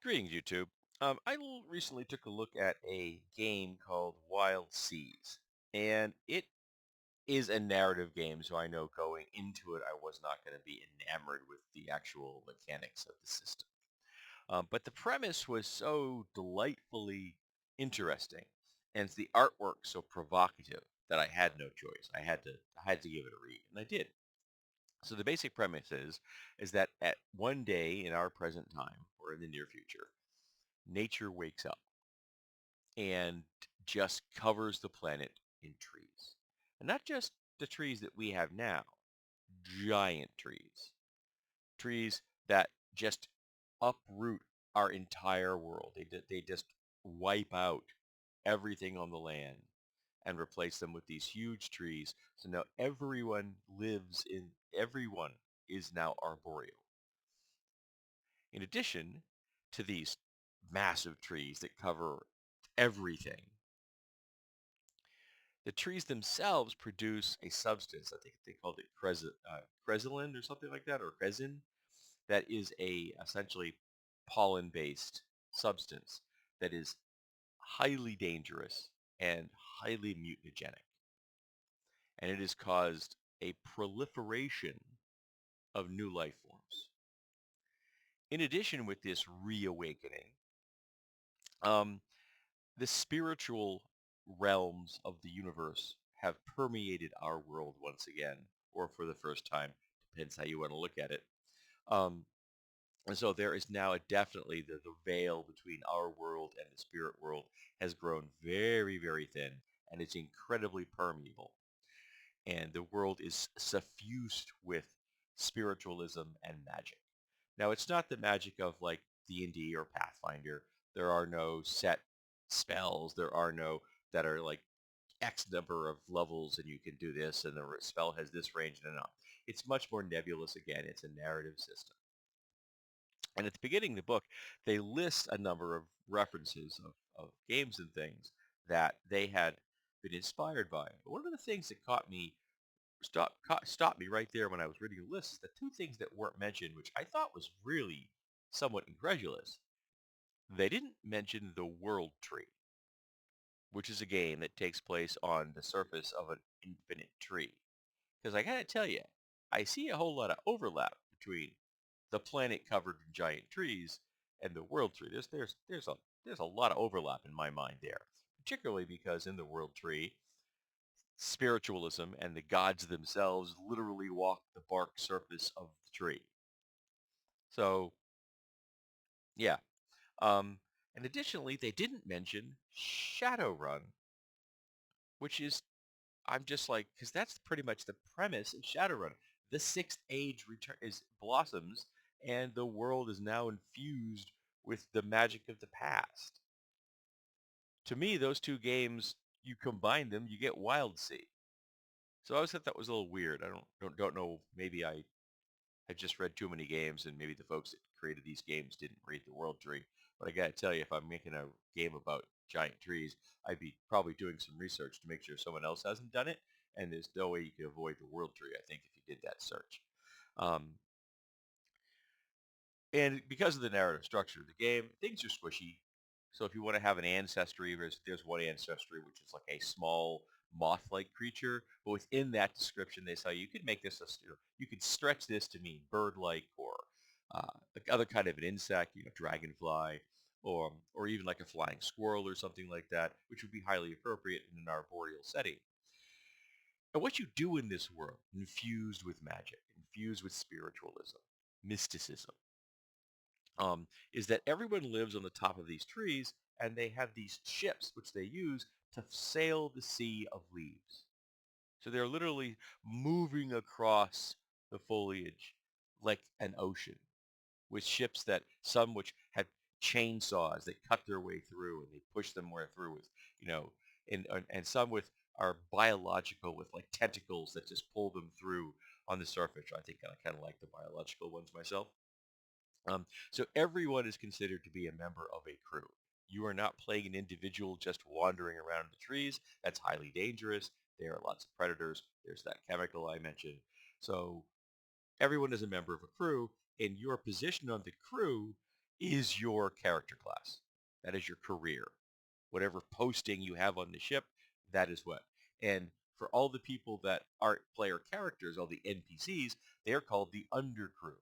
Greetings, YouTube. Recently took a look at a game called Wildsea, and it is a narrative game, so I know going into it I was not going to be enamored with the actual mechanics of the system. But the premise was so delightfully interesting, and the artwork so provocative that I had no choice. I had to give it a read, and I did. So the basic premise is that at one day in our present time or in the near future, nature wakes up and just covers the planet in trees. And not just the trees that we have now, giant trees. Trees that just uproot our entire world. They just wipe out everything on the land and replace them with these huge trees. So now everyone is now arboreal. In addition to these massive trees that cover everything, the trees themselves produce a substance. I think they called it cresolin or something like that, or resin, that is a essentially pollen-based substance that is highly dangerous and highly mutagenic. And it has caused a proliferation of new life forms. In addition, with this reawakening, um, the spiritual realms of the universe have permeated our world once again, or for the first time, depends how you want to look at it. Um, and so there is now definitely the veil between our world and the spirit world has grown very, very thin, and it's incredibly permeable. And the world is suffused with spiritualism and magic. Now, it's not the magic of like D&D or Pathfinder. There are no set spells. There are no that are like X number of levels and you can do this and the spell has this range and enough. It's much more nebulous again. It's a narrative system. And at the beginning of the book, they list a number of references of games and things that they had been inspired by. But one of the things that stopped me right there when I was reading the list is the two things that weren't mentioned, which I thought was really somewhat incredulous. They didn't mention the World Tree, which is a game that takes place on the surface of an infinite tree. Because I gotta tell you, I see a whole lot of overlap between the planet covered in giant trees and the World Tree. There's a lot of overlap in my mind there, particularly because in the World Tree, spiritualism and the gods themselves literally walk the bark surface of the tree. So yeah. Um, and additionally, they didn't mention Shadowrun, which is I'm just like, because that's pretty much the premise of Shadowrun. The sixth age return is blossoms, and the world is now infused with the magic of the past. To me, those two games, you combine them, you get Wildsea. So I always thought that was a little weird. I don't know. Maybe I had just read too many games, and maybe the folks that created these games didn't read the World Tree. But I gotta tell you, if I'm making a game about giant trees, I'd be probably doing some research to make sure someone else hasn't done it. And there's no way you can avoid the World Tree, I think, if you did that search. Um, and because of the narrative structure of the game, things are squishy. So if you want to have an ancestry, there's one ancestry which is like a small moth-like creature. But within that description, they say you could make this you could stretch this to mean bird-like or like other kind of an insect, dragonfly, or even like a flying squirrel or something like that, which would be highly appropriate in an arboreal setting. And what you do in this world, infused with magic, infused with spiritualism, mysticism, is that everyone lives on the top of these trees and they have these ships which they use to sail the sea of leaves. So they're literally moving across the foliage like an ocean with ships that some which have chainsaws that cut their way through and they push them way through with, you know, and some with are biological with like tentacles that just pull them through on the surface. I think I kind of like the biological ones myself. So everyone is considered to be a member of a crew. You are not playing an individual just wandering around the trees. That's highly dangerous. There are lots of predators. There's that chemical I mentioned. So everyone is a member of a crew, and your position on the crew is your character class. That is your career. Whatever posting you have on the ship, that is what. And for all the people that aren't player characters, all the NPCs, they are called the undercrew.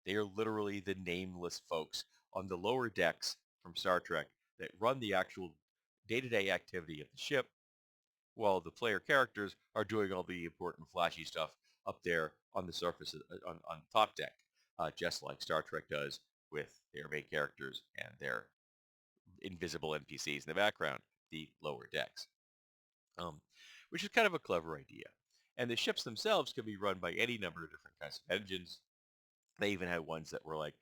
They are literally the nameless folks on the lower decks from Star Trek that run the actual day-to-day activity of the ship, while the player characters are doing all the important flashy stuff up there on the surface on top deck, just like Star Trek does with their main characters and their invisible NPCs in the background, the lower decks, um, which is kind of a clever idea. And the ships themselves can be run by any number of different kinds of engines. They even had ones that were like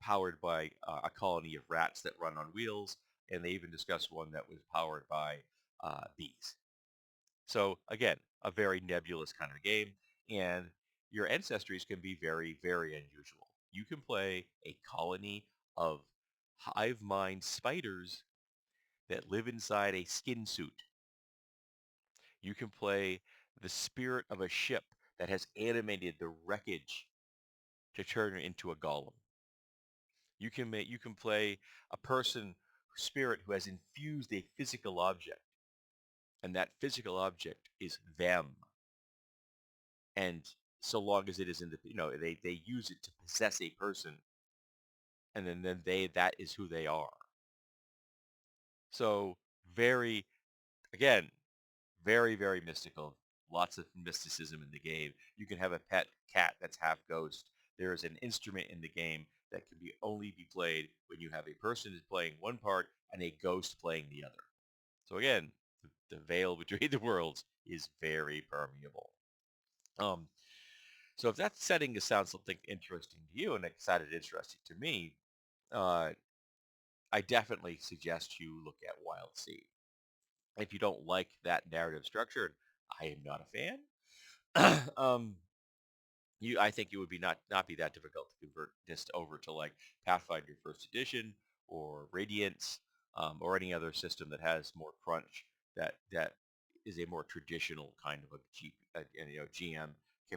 powered by a colony of rats that run on wheels, and they even discussed one that was powered by bees. So again, a very nebulous kind of game, and your ancestries can be very, very unusual. You can play a colony of hive mind spiders that live inside a skin suit. You can play the spirit of a ship that has animated the wreckage to turn it into a golem. You can play a person spirit who has infused a physical object, and that physical object is them. And so long as it is in the, they use it to possess a person, and then that is who they are. So very, again, very, very mystical. Lots of mysticism in the game. You can have a pet cat that's half ghost. There is an instrument in the game that can only be played when you have a person is playing one part and a ghost playing the other. So again, the veil between the worlds is very permeable. Um, so if that setting sounds something interesting to you and excited interesting to me, uh, I definitely suggest you look at Wildsea. If you don't like that narrative structure, I am not a fan. I think it would be not be that difficult to convert this over to like Pathfinder First Edition or Radiance, or any other system that has more crunch, that is a more traditional kind of GM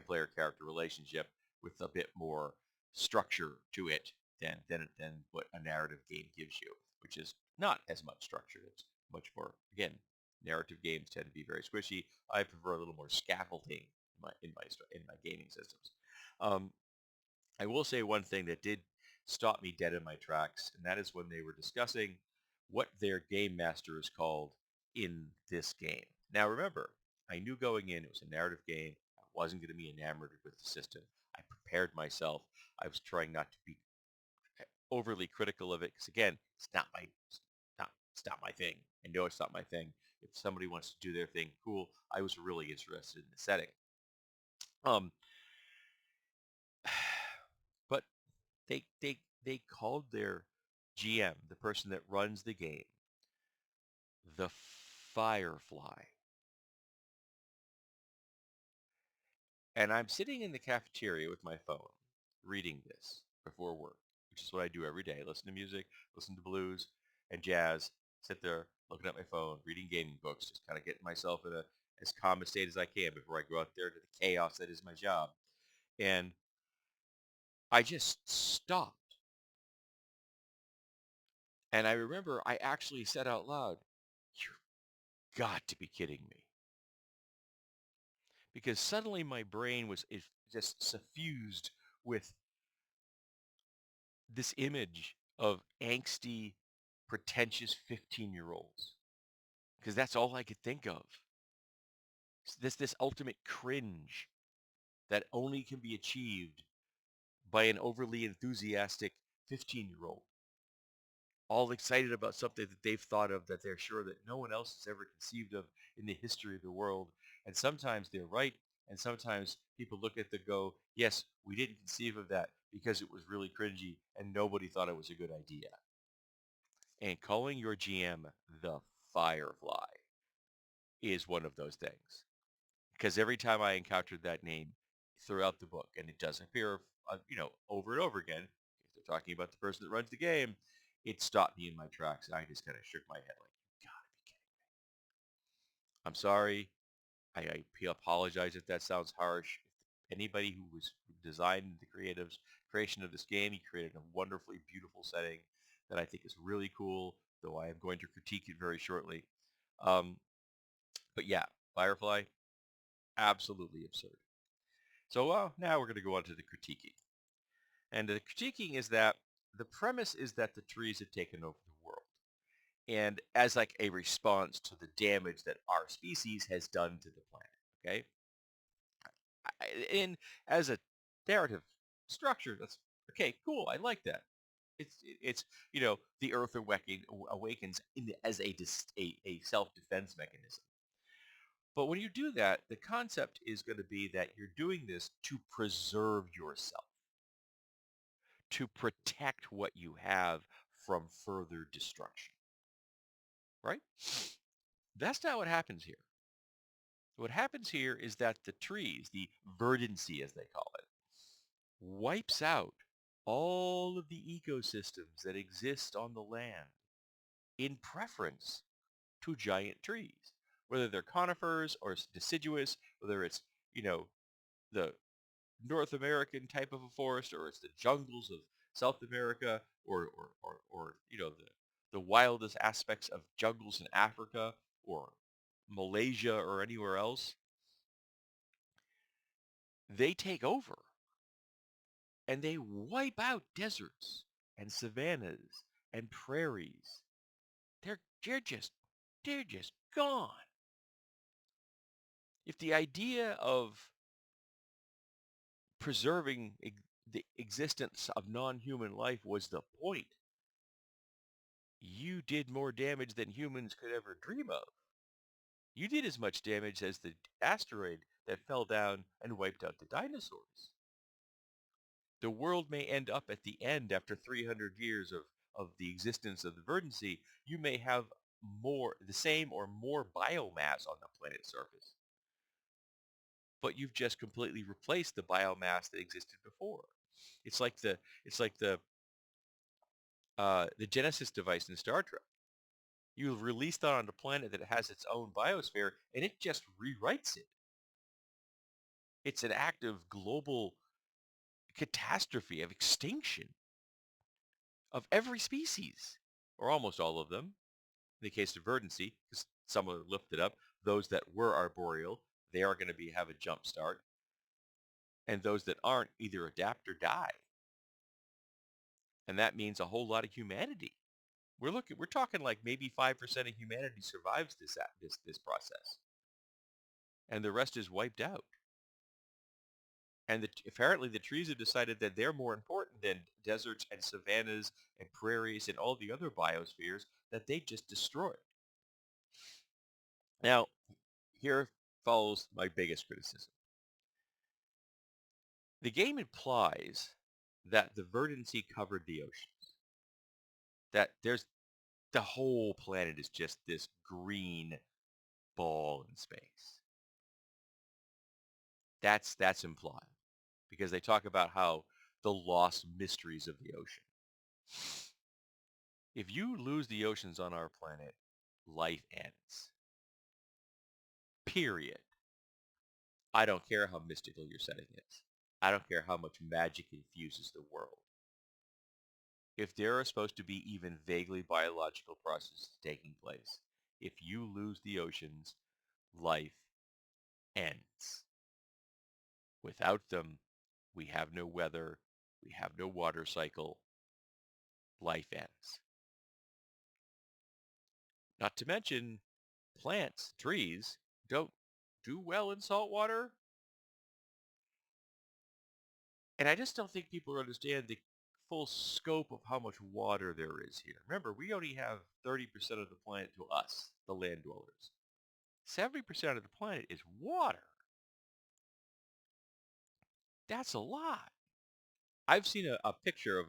player character relationship with a bit more structure to it than what a narrative game gives you, which is not as much structure. It's much more, again, narrative games tend to be very squishy. I prefer a little more scaffolding in my gaming systems. Um, I will say one thing that did stop me dead in my tracks, and that is when they were discussing what their game master is called in this game. Now remember, I knew going in it was a narrative game. I wasn't going to be enamored with the system. I prepared myself. I was trying not to be overly critical of it because again, it's not my thing. I know it's not my thing. If somebody wants to do their thing, cool. I was really interested in the setting. Um, but they called their GM, the person that runs the game, the Firefly. And I'm sitting in the cafeteria with my phone, reading this before work, which is what I do every day. Listen to music, listen to blues and jazz, sit there looking at my phone, reading gaming books, just kind of getting myself in a as calm a state as I can before I go out there to the chaos that is my job. And I just stopped. And I remember I actually said out loud, "You've got to be kidding me." Because suddenly my brain was just suffused with this image of angsty, pretentious 15-year-olds. Because that's all I could think of. This ultimate cringe that only can be achieved by an overly enthusiastic 15-year-old, all excited about something that they've thought of that they're sure that no one else has ever conceived of in the history of the world. And sometimes they're right, and sometimes people look at the go, yes, we didn't conceive of that because it was really cringy and nobody thought it was a good idea. And calling your GM the Firefly is one of those things. Because every time I encountered that name throughout the book, and it does appear, over and over again, if they're talking about the person that runs the game, it stopped me in my tracks, and I just kind of shook my head like, you gotta be kidding. I'm sorry. I apologize if that sounds harsh. Anybody who was designed the creation of this game, he created a wonderfully beautiful setting. that I think is really cool, though I am going to critique it very shortly. Um, but yeah, Firefly, absolutely absurd. So now we're going to go on to the critiquing. And the critiquing is that the premise is that the trees have taken over the world. And as like a response to the damage that our species has done to the planet. Okay. And as a narrative structure, that's okay, cool. I like that. It's the Earth awakens as a self-defense mechanism. But when you do that, the concept is going to be that you're doing this to preserve yourself, to protect what you have from further destruction, right? That's not what happens here. What happens here is that the trees, the verdancy as they call it, wipes out all of the ecosystems that exist on the land in preference to giant trees, whether they're conifers or deciduous, whether it's, you know, the North American type of a forest or it's the jungles of South America or the wildest aspects of jungles in Africa or Malaysia or anywhere else. They take over and they wipe out deserts and savannas and prairies. They're just gone. If the idea of preserving the existence of non-human life was the point, you did more damage than humans could ever dream of. You did as much damage as the asteroid that fell down and wiped out the dinosaurs. The world may end up at the end after 300 years of the existence of the verdancy. You may have the same or more biomass on the planet's surface, but you've just completely replaced the biomass that existed before. It's like the Genesis device in Star Trek. You release that on a planet that has its own biosphere, and it just rewrites it. It's an act of global catastrophe, of extinction of every species, or almost all of them. In the case of verdancy, because some are lifted up, those that were arboreal, they are going to have a jump start, and those that aren't either adapt or die. And that means a whole lot of humanity. We're talking like maybe 5% of humanity survives this process, and the rest is wiped out. And apparently the trees have decided that they're more important than deserts and savannas and prairies and all the other biospheres that they just destroyed. Now, here follows my biggest criticism. The game implies that the verdancy covered the oceans, that the whole planet is just this green ball in space. That's implied because they talk about how the lost mysteries of the ocean. If you lose the oceans on our planet, life ends. Period. I don't care how mystical your setting is. I don't care how much magic infuses the world. If there are supposed to be even vaguely biological processes taking place, if you lose the oceans, life ends. Without them, we have no weather, we have no water cycle, life ends. Not to mention, plants, trees, don't do well in salt water. And I just don't think people understand the full scope of how much water there is here. Remember, we only have 30% of the planet to us, the land dwellers. 70% of the planet is water. That's a lot. I've seen a picture of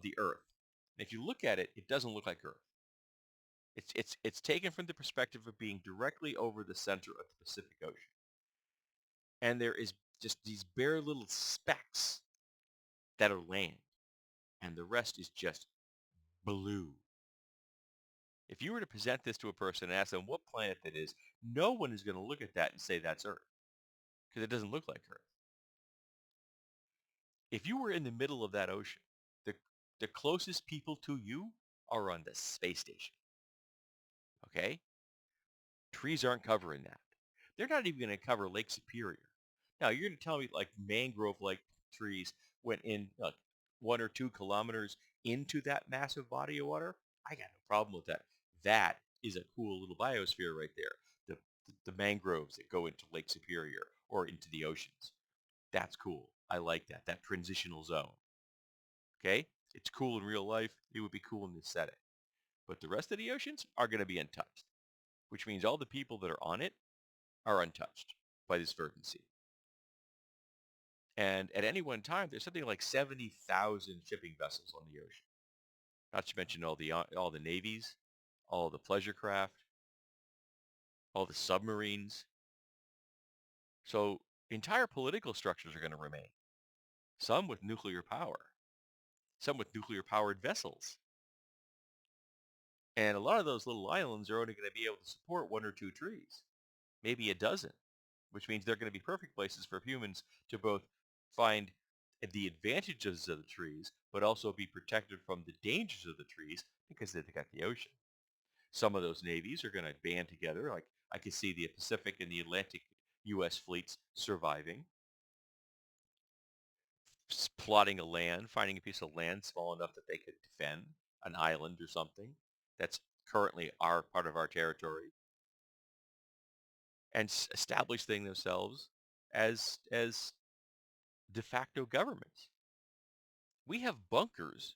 the Earth. And if you look at it, it doesn't look like Earth. It's taken from the perspective of being directly over the center of the Pacific Ocean. And there is just these bare little specks that are land. And the rest is just blue. If you were to present this to a person and ask them what planet that is, no one is going to look at that and say that's Earth because it doesn't look like Earth. If you were in the middle of that ocean, the The closest people to you are on the space station. Okay? Trees aren't covering that. They're not even going to cover Lake Superior. Now, you're going to tell me like mangrove-like trees went in 1 or 2 kilometers into that massive body of water? I got no problem with that. That is a cool little biosphere right there. The, the mangroves that go into Lake Superior or into the oceans. That's cool. I like that. That transitional zone. Okay? It's cool in real life. It would be cool in this setting. But the rest of the oceans are going to be untouched, which means all the people that are on it are untouched by this verdancy. And at any one time, there's something like 70,000 shipping vessels on the ocean. Not to mention all the navies, all the pleasure craft, all the submarines. So entire political structures are going to remain. Some with nuclear power, some with nuclear-powered vessels. And a lot of those little islands are only going to be able to support 1 or 2 trees, maybe a dozen, which means they're going to be perfect places for humans to both find the advantages of the trees, but also be protected from the dangers of the trees because they've got the ocean. Some of those navies are going to band together. Like I could see the Pacific and the Atlantic U.S. fleets surviving, plotting a land, finding a piece of land small enough that they could defend an island or something that's currently our part of our territory, and establishing themselves as de facto governments. We have bunkers.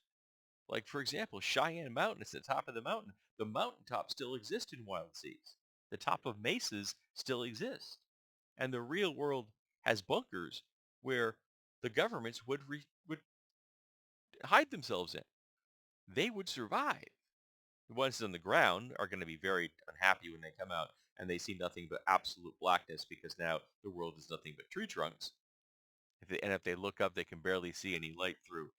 Like, for example, Cheyenne Mountain is at the top of the mountain. The mountaintop still exists in Wildseas. The top of mesas still exist. And the real world has bunkers where the governments would hide themselves in. They would survive. The ones on the ground are going to be very unhappy when they come out and they see nothing but absolute blackness because now the world is nothing but tree trunks. If they look up, they can barely see any light through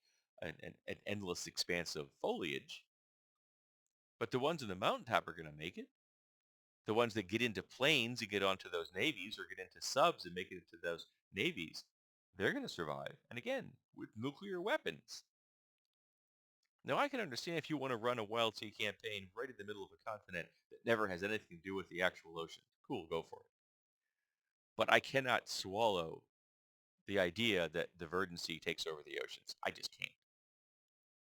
an endless expanse of foliage. But the ones in the mountaintop are going to make it. The ones that get into planes and get onto those navies or get into subs and make it into those navies, they're going to survive. And again, with nuclear weapons. Now, I can understand if you want to run a Wild Sea campaign right in the middle of a continent that never has anything to do with the actual ocean. Cool, go for it. But I cannot swallow the idea that the verdancy takes over the oceans. I just can't.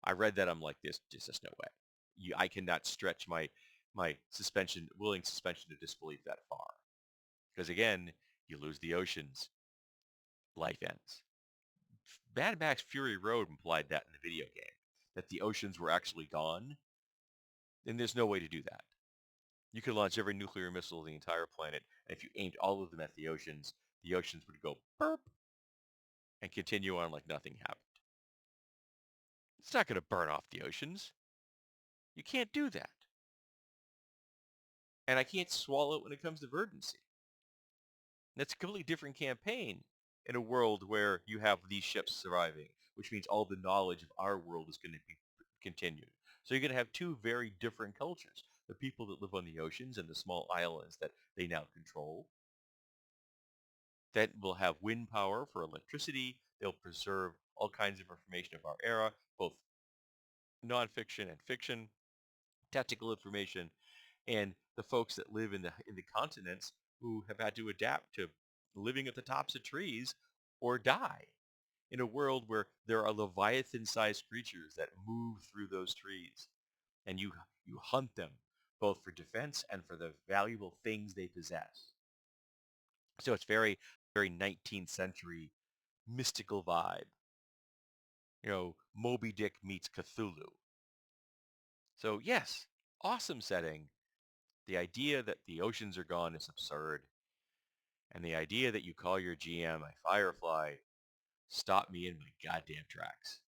I read that. I'm like, this just no way. I cannot stretch my willing suspension of disbelief that far. Because again, you lose the oceans, life ends. Mad Max Fury Road implied that in the video game, that the oceans were actually gone. And there's no way to do that. You could launch every nuclear missile on the entire planet, and if you aimed all of them at the oceans would go burp and continue on like nothing happened. It's not going to burn off the oceans. You can't do that. And I can't swallow it when it comes to verdancy. That's a completely different campaign in a world where you have these ships surviving, which means all the knowledge of our world is going to be continued. So you're going to have 2 very different cultures. The people that live on the oceans and the small islands that they now control, that will have wind power for electricity. They'll preserve all kinds of information of our era, both nonfiction and fiction, technical information, and the folks that live in the continents who have had to adapt to living at the tops of trees or die in a world where there are leviathan-sized creatures that move through those trees, and you hunt them both for defense and for the valuable things they possess. So it's very 19th century mystical vibe. Moby Dick meets Cthulhu. So yes, awesome setting. The idea that the oceans are gone is absurd. And the idea that you call your GM a firefly stopped me in my goddamn tracks.